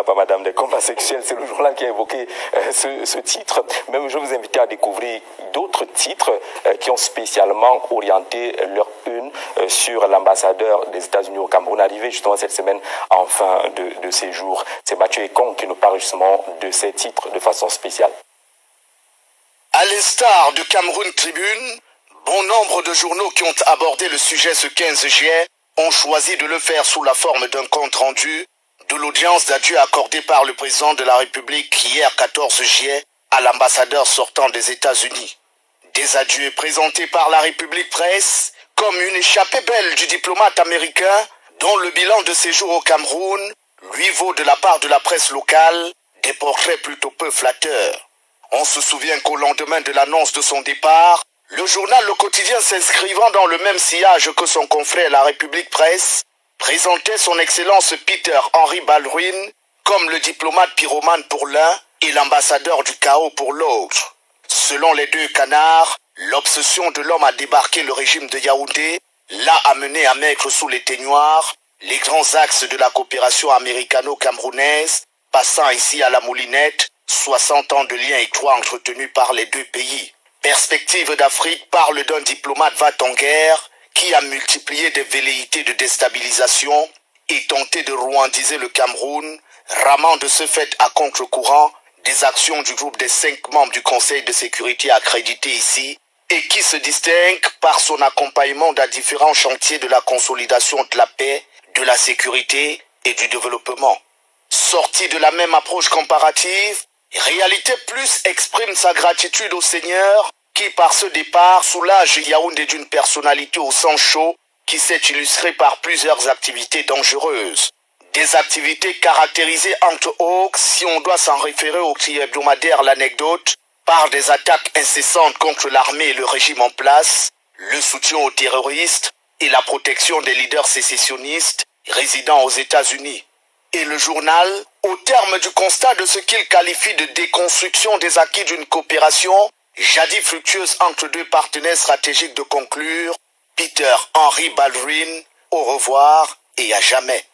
pas madame, des combats sexuels. C'est le journal qui a évoqué ce titre. Même je vous invite à découvrir d'autres titres qui ont spécialement orienté leur une sur l'ambassadeur des États-Unis au Cameroun, arrivé justement cette semaine en fin de séjour. C'est Mathieu Ekong qui nous parle justement de ces titres de façon spéciale. À l'instar de Cameroun Tribune, bon nombre de journaux qui ont abordé le sujet ce 15 juillet ont choisi de le faire sous la forme d'un compte rendu de l'audience d'adieu accordée par le président de la République hier 14 juillet à l'ambassadeur sortant des États-Unis. Des adieux présentés par la République Presse comme une échappée belle du diplomate américain dont le bilan de séjour au Cameroun lui vaut de la part de la presse locale des portraits plutôt peu flatteurs. On se souvient qu'au lendemain de l'annonce de son départ, le journal Le Quotidien, s'inscrivant dans le même sillage que son confrère La République Presse, présentait son Excellence Peter Henry Baldwin comme le diplomate pyromane pour l'un et l'ambassadeur du chaos pour l'autre. Selon les deux canards, l'obsession de l'homme à débarquer le régime de Yaoundé l'a amené à mettre sous les teignoirs les grands axes de la coopération américano-camerounaise, passant ici à la moulinette 60 ans de liens étroits entretenus par les deux pays. Perspective d'Afrique parle d'un diplomate va-t-en-guerre qui a multiplié des velléités de déstabilisation et tenté de rwandiser le Cameroun, ramant de ce fait à contre-courant des actions du groupe des 5 membres du Conseil de sécurité accrédité ici et qui se distingue par son accompagnement dans différents chantiers de la consolidation de la paix, de la sécurité et du développement. Sorti de la même approche comparative, Réalité Plus exprime sa gratitude au Seigneur qui, par ce départ, soulage Yaoundé d'une personnalité au sang chaud qui s'est illustrée par plusieurs activités dangereuses. Des activités caractérisées entre autres, si on doit s'en référer au petit hebdomadaire L'Anecdote, par des attaques incessantes contre l'armée et le régime en place, le soutien aux terroristes et la protection des leaders sécessionnistes résidant aux États-Unis. Et le journal, au terme du constat de ce qu'il qualifie de déconstruction des acquis d'une coopération, jadis fructueuse entre deux partenaires stratégiques, de conclure: Peter Henry Baldwin, au revoir et à jamais.